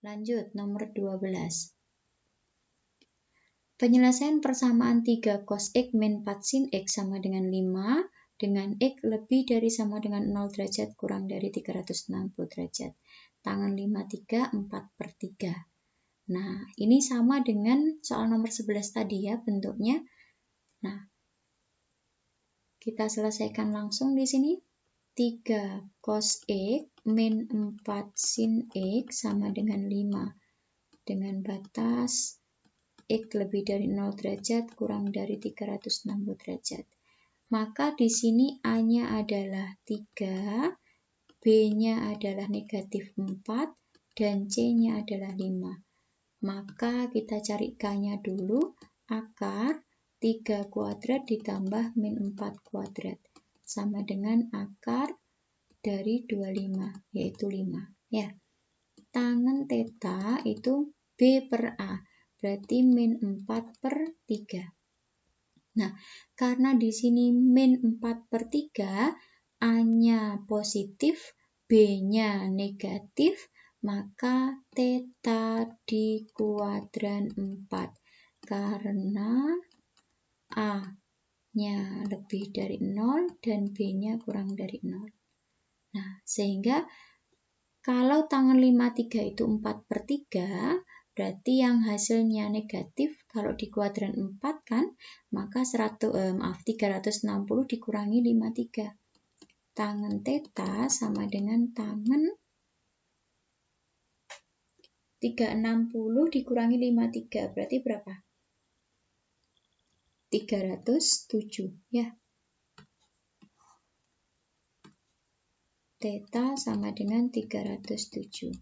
Lanjut, nomor 12. Penyelesaian persamaan 3 cos X min 4 sin X sama dengan 5 dengan X lebih dari sama dengan 0 derajat kurang dari 360 derajat. Tangan 5, 3, 4/3. Nah, ini sama dengan soal nomor 11 tadi ya bentuknya. Nah, kita selesaikan langsung di sini. 3 cos X min 4 sin X sama dengan 5 dengan batas X lebih dari 0 derajat kurang dari 360 derajat. Maka di sini A-nya adalah 3, B-nya adalah negatif 4, dan C-nya adalah 5. Maka kita cari K-nya dulu, akar 3 kuadrat ditambah min 4 kuadrat. Sama dengan akar dari 25, yaitu 5. Ya. Tangen theta itu B per A. Berarti min 4/3. Nah, karena di sini min 4/3, A-nya positif, B-nya negatif, maka theta di kuadran 4. Karena A-nya lebih dari 0 dan B-nya kurang dari 0. Nah, sehingga kalau tangan 53 itu 4/3, berarti yang hasilnya negatif, kalau di kuadran 4 kan, maka 360 dikurangi 53. Tangan theta sama dengan tangan 360 dikurangi 53, berarti berapa? 307, ya. Theta sama dengan 307.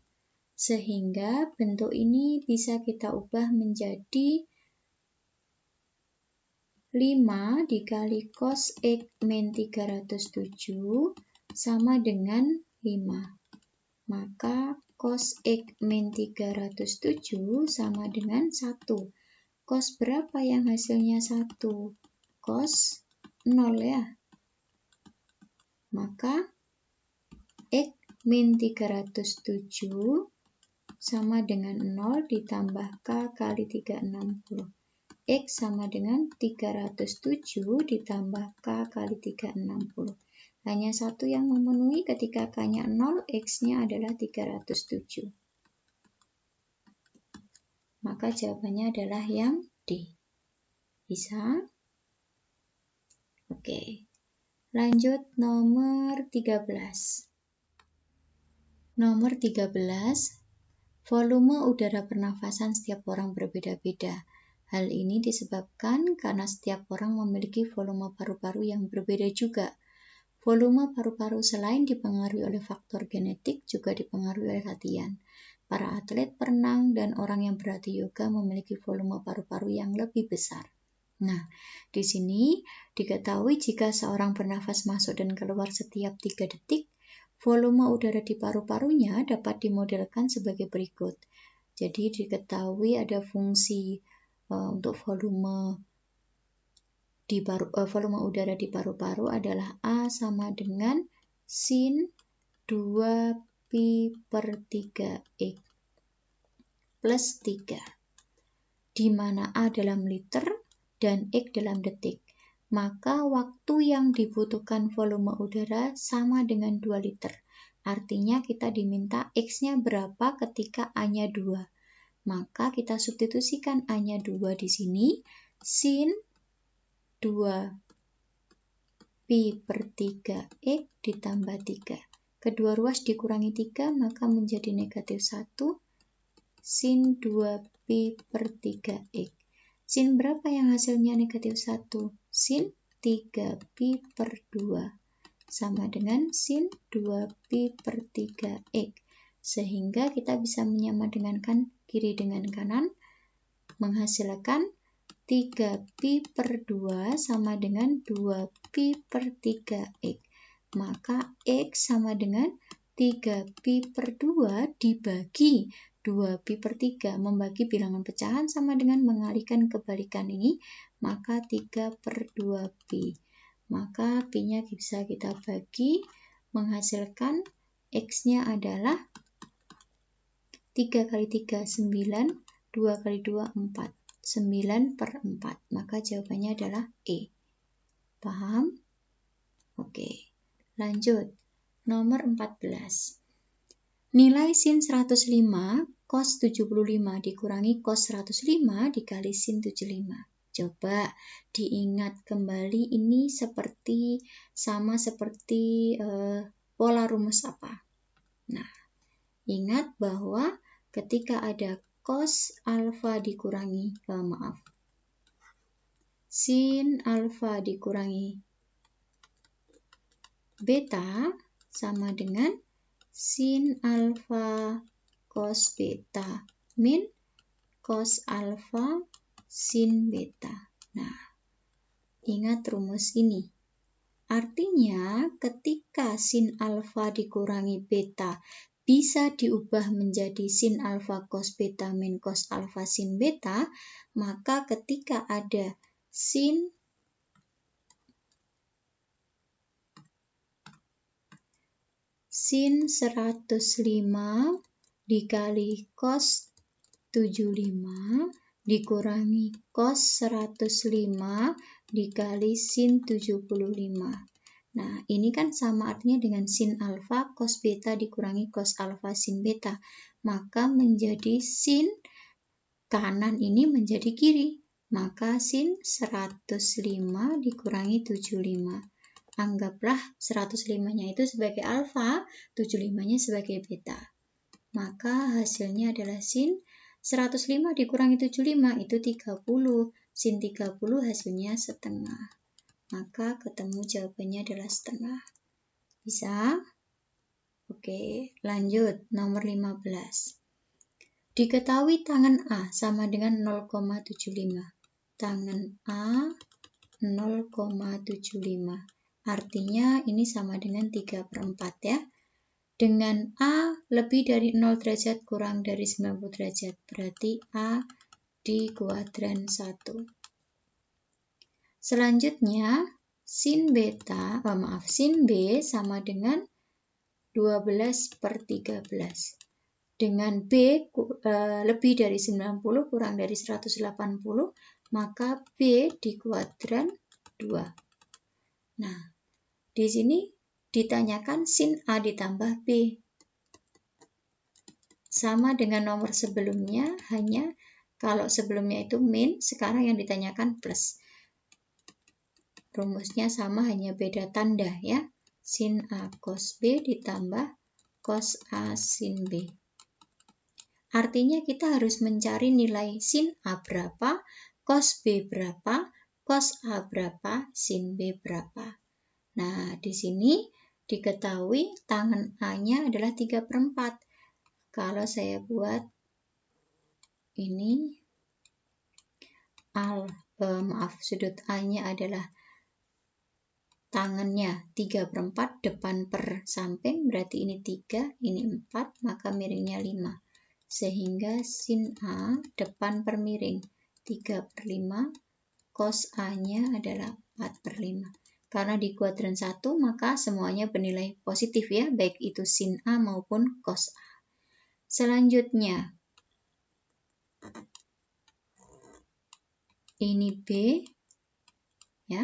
Sehingga bentuk ini bisa kita ubah menjadi 5 dikali cos X min 307 sama dengan 5. Maka cos X min 307 sama dengan 1. Cos berapa yang hasilnya 1? Cos 0 ya. Maka X min 307 sama dengan 0 ditambah K kali 360. X sama dengan 307 ditambah K kali 360. Hanya satu yang memenuhi ketika K-nya 0, X-nya adalah 307. Maka jawabannya adalah yang D. Bisa? Oke. Lanjut nomor 13. Nomor 13. Volume udara pernafasan setiap orang berbeda-beda. Hal ini disebabkan karena setiap orang memiliki volume paru-paru yang berbeda juga. Volume paru-paru selain dipengaruhi oleh faktor genetik, juga dipengaruhi oleh latihan. Para atlet berenang dan orang yang berlatih yoga memiliki volume paru-paru yang lebih besar. Nah, di sini diketahui jika seorang bernafas masuk dan keluar setiap 3 detik, volume udara di paru-parunya dapat dimodelkan sebagai berikut. Jadi diketahui ada fungsi untuk volume udara di paru-paru adalah A sama dengan sin 2pi/3x plus 3, di mana A dalam liter dan X dalam detik. Maka waktu yang dibutuhkan volume udara sama dengan 2 liter. Artinya kita diminta X-nya berapa ketika A-nya 2. Maka kita substitusikan A-nya 2 di sini, sin 2pi/3x ditambah 3. Kedua ruas dikurangi 3, maka menjadi negatif 1, sin 2pi/3x. Sin berapa yang hasilnya negatif 1? Sin 3pi/2 sama dengan sin 2pi/3x. Sehingga kita bisa menyamadengankan kiri dengan kanan, menghasilkan 3pi/2 sama dengan 2pi/3x. Maka X sama dengan 3pi/2 dibagi 2pi/3. Membagi bilangan pecahan sama dengan mengalihkan kebalikan ini, maka 3/2pi. Maka pi-nya bisa kita bagi, menghasilkan X-nya adalah 3 kali 3, 9. 2 kali 2, 4. 9/4. Maka jawabannya adalah E. Paham? Oke. Lanjut. Nomor 14. Nilai sin 105 cos 75 dikurangi cos 105 dikali sin 75. Coba diingat kembali, ini sama seperti pola rumus apa? Nah, ingat bahwa ketika ada cos alfa dikurangi, sin alfa dikurangi beta sama dengan sin alfa cos beta min cos alfa sin beta. Nah, ingat rumus ini. Artinya ketika sin alfa dikurangi beta bisa diubah menjadi sin alfa cos beta min cos alfa sin beta, maka ketika ada sin 105 dikali cos 75 dikurangi cos 105 dikali sin 75. Nah, ini kan sama artinya dengan sin alfa cos beta dikurangi cos alfa sin beta. Maka menjadi sin kanan ini menjadi kiri. Maka sin 105 dikurangi 75. Anggaplah 105-nya itu sebagai alfa, 75-nya sebagai beta. Maka hasilnya adalah sin 105 dikurangi 75 itu 30. Sin 30 hasilnya setengah. Maka ketemu jawabannya adalah setengah. Bisa? Oke, lanjut. Nomor 15. Diketahui tangan A sama dengan 0,75. Tangan A 0,75. Artinya ini sama dengan 3/4 ya. Dengan A lebih dari 0 derajat kurang dari 90 derajat. Berarti A di kuadran 1. Selanjutnya, sin B sama dengan 12/13. Dengan B lebih dari 90 kurang dari 180, maka B di kuadran 2. Nah, di sini ditanyakan sin A ditambah B. Sama dengan nomor sebelumnya, hanya kalau sebelumnya itu min, sekarang yang ditanyakan plus. Rumusnya sama, hanya beda tanda ya. Sin A cos B ditambah cos A sin B. Artinya kita harus mencari nilai sin A berapa, cos B berapa, cos A berapa, sin B berapa. Nah, di sini diketahui tangan A-nya adalah 3/4. Kalau saya buat ini, sudut A-nya adalah tangannya 3/4, depan per samping, berarti ini 3, ini 4, maka miringnya 5. Sehingga sin A depan per miring 3/5, cos A-nya adalah 4/5. Karena di kuadran 1, maka semuanya bernilai positif ya, baik itu sin A maupun cos A. Selanjutnya, ini B, ya.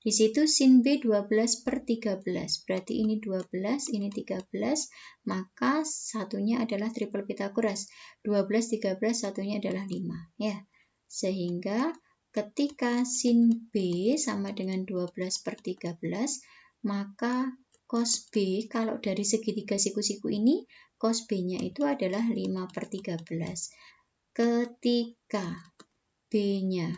Di situ sin B 12/13, berarti ini 12, ini 13, maka satunya adalah triple Pythagoras. 12, 13, satunya adalah 5, ya. Sehingga ketika sin B sama dengan 12/13, maka cos B, kalau dari segitiga siku-siku ini, cos B-nya itu adalah 5/13. Ketika B-nya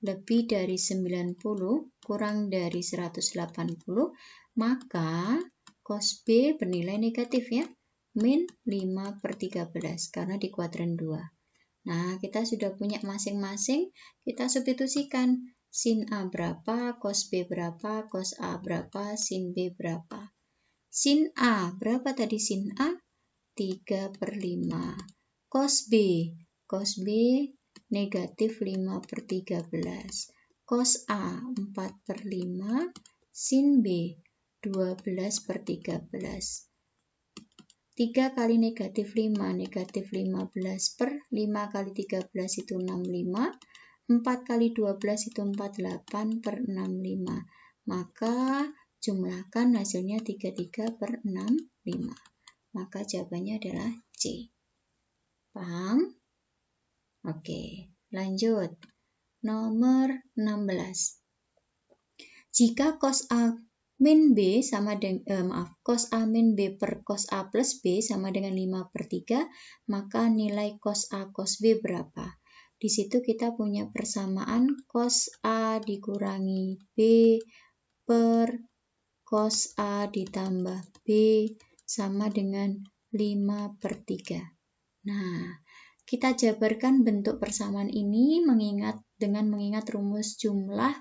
lebih dari 90 kurang dari 180, maka cos B bernilai negatif ya, min 5/13, karena di kuadran 2. Nah, kita sudah punya masing-masing, kita substitusikan. Sin A berapa, cos B berapa, cos A berapa, sin B berapa. Sin A, berapa tadi sin A? 3/5. Cos B negatif 5/13. Cos A 4/5, sin B 12/13. 3 kali negatif 5, negatif 15 per 5 kali 13 itu 65. 4 kali 12 itu 48 per 65. Maka jumlahkan hasilnya 33 per 65. Maka jawabannya adalah C. Paham? Oke, lanjut. Nomor 16. Jika cos A min B sama dengan cos A min B per cos A plus B sama dengan 5 per 3, maka nilai cos A cos B berapa? Di situ kita punya persamaan cos A dikurangi B per cos A ditambah B sama dengan 5 per 3. Nah, kita jabarkan bentuk persamaan ini dengan mengingat rumus jumlah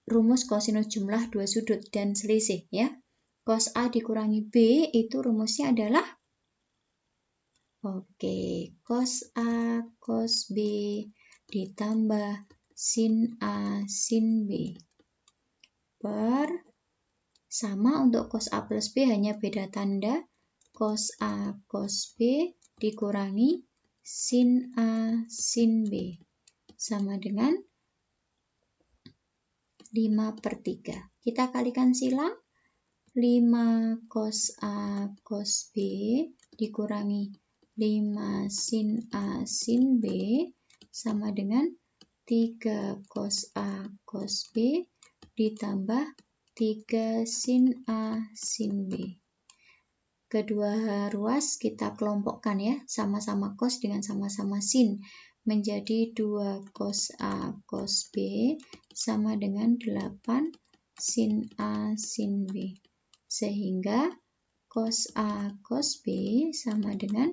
rumus kosinus jumlah dua sudut dan selisih ya. Cos A dikurangi B itu rumusnya adalah cos A cos B ditambah sin A sin B per sama untuk cos A plus B hanya beda tanda, cos A cos B dikurangi sin A sin B sama dengan 5 per 3. Kita kalikan silang. 5 cos A cos B dikurangi 5 sin A sin B sama dengan 3 cos A cos B ditambah 3 sin A sin B. Kedua ruas kita kelompokkan ya, sama-sama cos dengan sama-sama sin. Menjadi 2 cos A cos B sama dengan 8 sin A sin B. Sehingga cos A cos B sama dengan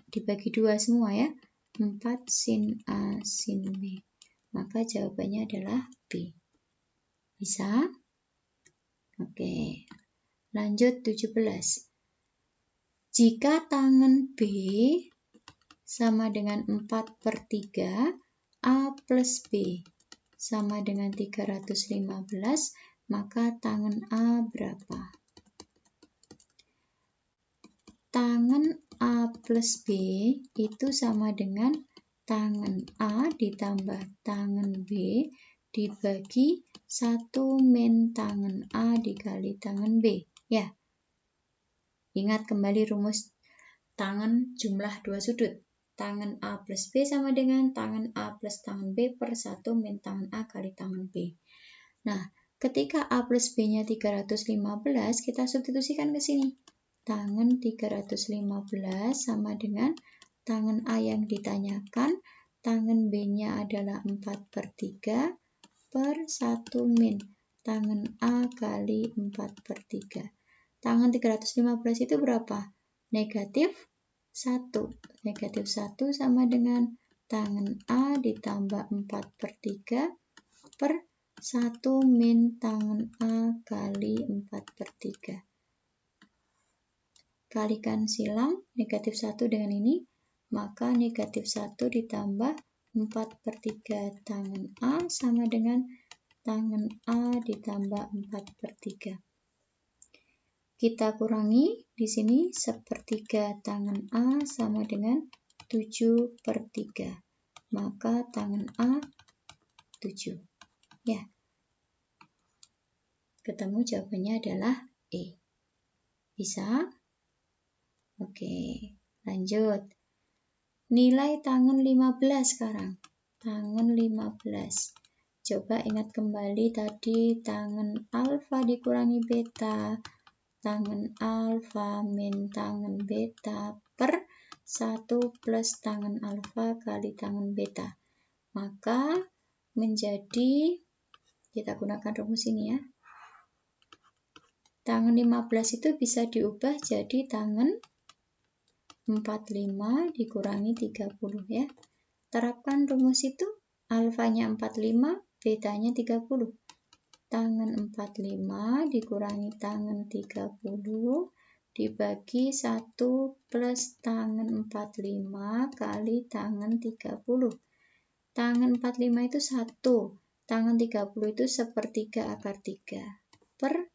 dibagi 2 semua ya, 4 sin A sin B. Maka jawabannya adalah B. Bisa? Oke. Lanjut 17. Jika tangan B sama dengan 4 per 3, A plus B sama dengan 315, maka tangan A berapa? Tangan A plus B itu sama dengan tangan A ditambah tangan B dibagi 1 min tangan A dikali tangan B. Ya, ingat kembali rumus tangan jumlah dua sudut. Tangan A plus B sama dengan tangan A plus tangan B per 1 min tangan A kali tangan B. Nah, ketika A plus B-nya 315, kita substitusikan ke sini. Tangan 315 sama dengan tangan A yang ditanyakan, tangan B-nya adalah 4 per 3 per 1 min tangan A kali 4 per 3. Tangan 315 itu berapa? Negatif 1. Negatif 1 sama dengan tangan A ditambah 4 per 3 per 1 min tangan A kali 4 per 3. Kalikan silang negatif 1 dengan ini, maka negatif 1 ditambah 4 per 3 tangan A sama dengan tangan A ditambah 4 per 3. Kita kurangi di sini 1/3 tangan A sama dengan 7 per 3. Maka tangan A 7. Ya. Ketemu jawabannya adalah E. Bisa? Oke, lanjut. Nilai tangan 15 sekarang. Tangan 15. Coba ingat kembali tadi tangan alfa dikurangi beta. Tangan alfa min tangan beta per 1 plus tangan alfa kali tangan beta. Maka menjadi, kita gunakan rumus ini ya. Tangan 15 itu bisa diubah jadi tangan 45 dikurangi 30 ya. Terapkan rumus itu, alfanya 45, betanya 30. Tangan 45 dikurangi tangan 30 dibagi 1 plus tangan 45 kali tangan 30. Tangan 45 itu 1, tangan 30 itu 1/3 akar 3 per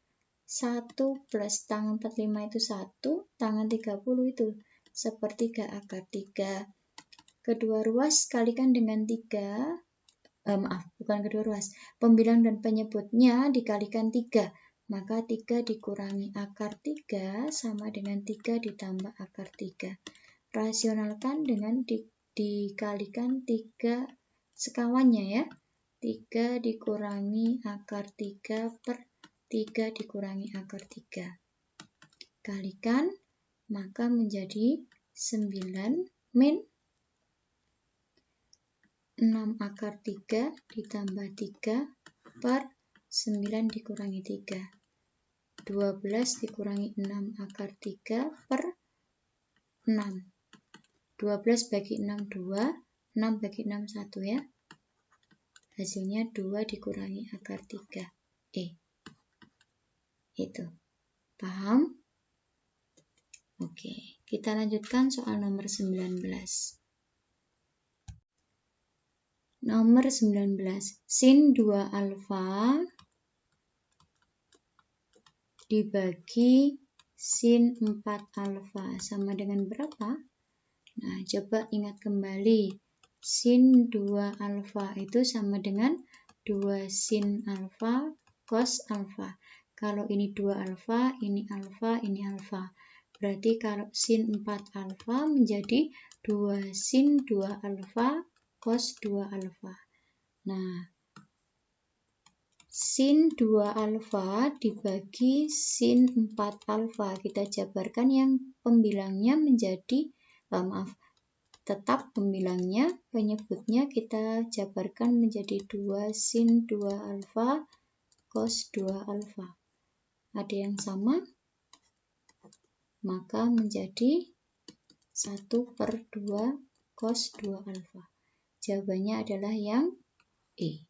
1 plus tangan 45 itu 1, tangan 30 itu 1/3 akar 3. Kedua ruas kalikan dengan 3, bukan kedua ruas, pembilang dan penyebutnya dikalikan 3, maka 3 dikurangi akar 3 sama dengan 3 ditambah akar 3. Rasionalkan dengan dikalikan 3 sekawannya ya, 3 dikurangi akar 3 per 3 dikurangi akar 3. Kalikan, maka menjadi 9 min 6 akar 3 ditambah 3 per 9 dikurangi 3. 12 dikurangi 6 akar 3 per 6. 12 bagi 6, 2. 6 bagi 6, 1 ya. Hasilnya 2 dikurangi akar 3. Itu. Paham? Oke, kita lanjutkan soal nomor 19. Nomor 19, sin 2 alfa dibagi sin 4 alfa sama dengan berapa? Nah, coba ingat kembali. Sin 2 alfa itu sama dengan 2 sin alfa cos alfa. Kalau ini 2 alfa, ini alfa, ini alfa. Berarti kalau sin 4 alfa menjadi 2 sin 2 alfa cos 2 alfa. Nah, sin 2 alfa dibagi sin 4 alfa. Kita jabarkan yang pembilangnya menjadi, tetap pembilangnya, penyebutnya kita jabarkan menjadi 2 sin 2 alfa cos 2 alfa. Ada yang sama? Maka menjadi 1/2 cos 2 alfa. Jawabannya adalah yang E.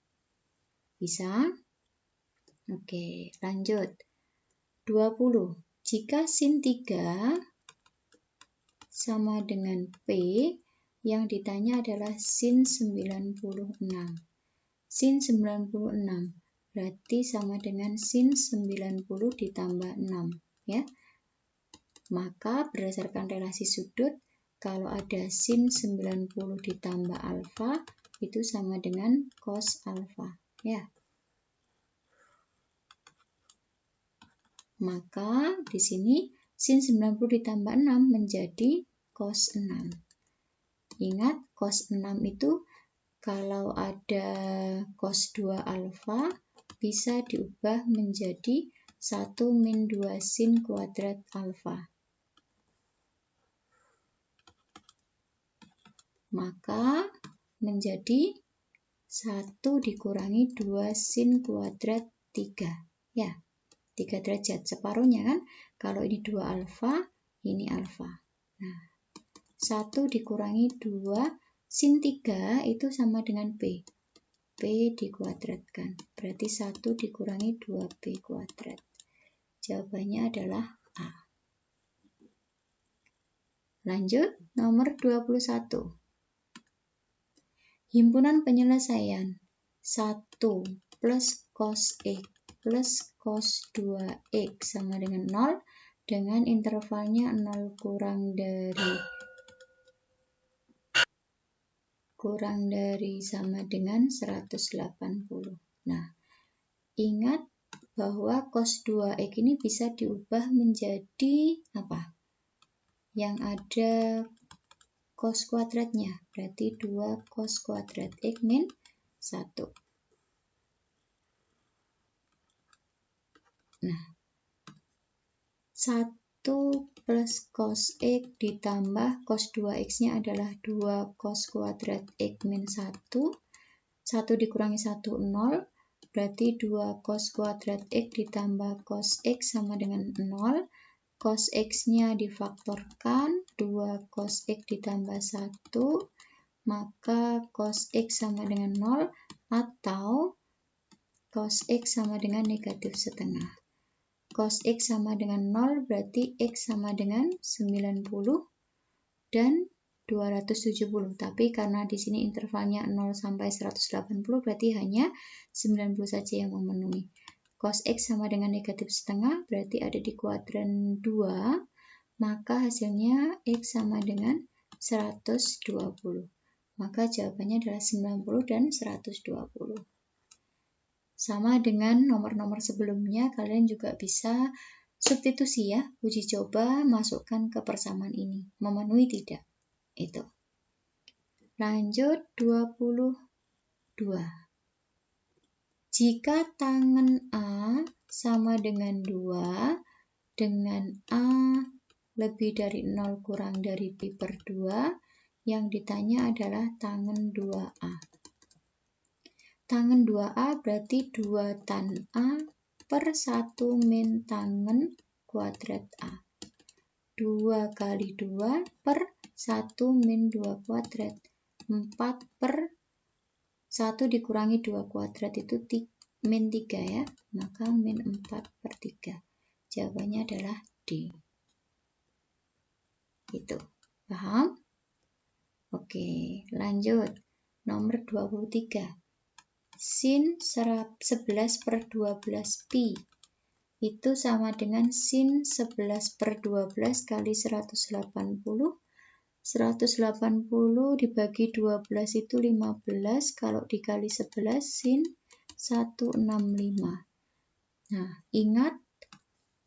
Bisa? Oke, lanjut. 20. Jika sin 3 sama dengan P, yang ditanya adalah sin 96. Sin 96 berarti sama dengan sin 90 ditambah 6. Ya. Maka berdasarkan relasi sudut, kalau ada sin 90 ditambah alfa, itu sama dengan cos alfa. Ya. Maka di sini sin 90 ditambah 6 menjadi cos 6. Ingat, cos 6 itu kalau ada cos 2 alfa bisa diubah menjadi 1 min 2 sin kuadrat alfa. Maka menjadi 1 dikurangi 2 sin kuadrat 3. Ya, 3 derajat. Separuhnya kan, kalau ini 2 alfa, ini alfa. Nah, 1 dikurangi 2 sin 3 itu sama dengan P. P dikuadratkan. Berarti 1 dikurangi 2P kuadrat. Jawabannya adalah A. Lanjut, nomor 21. Himpunan penyelesaian 1 plus cos X plus cos 2X sama dengan 0 dengan intervalnya 0 kurang dari sama dengan 180. Nah, ingat bahwa cos 2X ini bisa diubah menjadi apa? Yang ada cos kuadratnya, berarti 2 cos kuadrat X min 1. Nah, 1 plus cos X ditambah cos 2X-nya adalah 2 cos kuadrat X min 1. 1 dikurangi 1, 0. Berarti 2 cos kuadrat X ditambah cos X sama dengan 0. Cos X-nya difaktorkan, 2 cos X ditambah 1, maka cos X sama dengan 0 atau cos X sama dengan negatif setengah. Cos X sama dengan 0 berarti X sama dengan 90 dan 270. Tapi karena di sini intervalnya 0 sampai 180 berarti hanya 90 saja yang memenuhi. cos X sama dengan negatif setengah, berarti ada di kuadran 2, maka hasilnya X sama dengan 120. Maka jawabannya adalah 90 dan 120. Sama dengan nomor-nomor sebelumnya, kalian juga bisa substitusi ya, uji coba masukkan ke persamaan ini. Memenuhi tidak? Itu. Lanjut 22. Jika tangan A sama dengan 2, dengan A lebih dari 0 kurang dari B per 2, yang ditanya adalah tangan 2A. Tangan 2A berarti 2 tan A per 1 min tangan kuadrat A. 2 kali 2 per 1 min 2 kuadrat. 4 per 1 dikurangi 2 kuadrat itu min 3 ya. Maka min 4 per 3. Jawabannya adalah D. Itu. Paham? Oke, lanjut. Nomor 23. Sin 11 per 12 pi itu sama dengan sin 11 per 12 kali 180. 180 dibagi 12 itu 15, kalau dikali 11 sin 165. Nah, ingat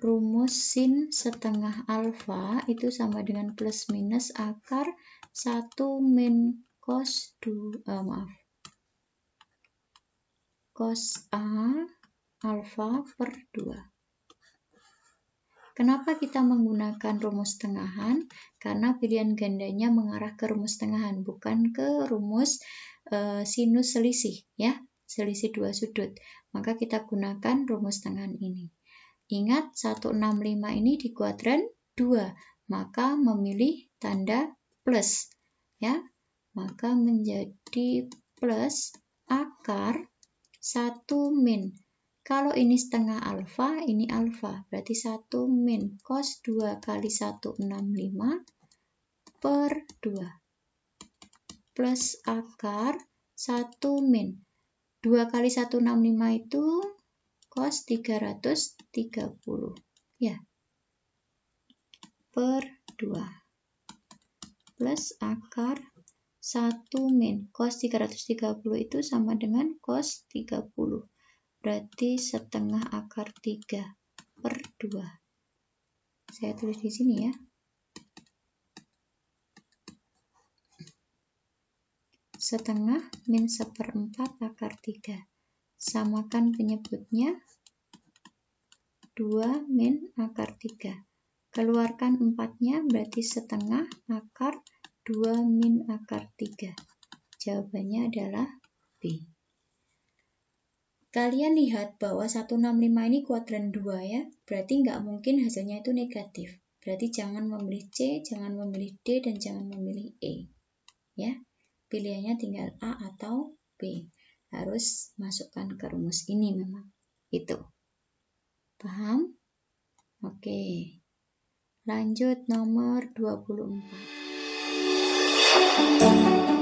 rumus sin setengah alfa itu sama dengan plus minus akar 1 min cos 2, cos A alfa per 2. Kenapa kita menggunakan rumus tengahan? Karena pilihan gandanya mengarah ke rumus tengahan, bukan ke rumus sinus selisih, ya, selisih dua sudut. Maka kita gunakan rumus tengahan ini. Ingat 165 ini di kuadran 2, maka memilih tanda plus, ya. Maka menjadi plus akar 1 min. Kalau ini setengah alfa, ini alfa. Berarti 1 min cos 2 kali 165 per 2. Plus akar 1 min. 2 kali 165 itu cos 330. Ya. Per 2. Plus akar 1 min. Cos 330 itu sama dengan cos 30. Berarti setengah akar 3 per 2. Saya tulis di sini ya. Setengah min 1/4 akar 3. Samakan penyebutnya 2 min akar 3. Keluarkan 4-nya berarti setengah akar 2 min akar 3. Jawabannya adalah B. Kalian lihat bahwa 165 ini kuadran 2 ya, berarti nggak mungkin hasilnya itu negatif. Berarti jangan memilih C, jangan memilih D, dan jangan memilih E. Ya, pilihannya tinggal A atau B. Harus masukkan ke rumus ini memang. Itu. Paham? Oke. Lanjut nomor 24.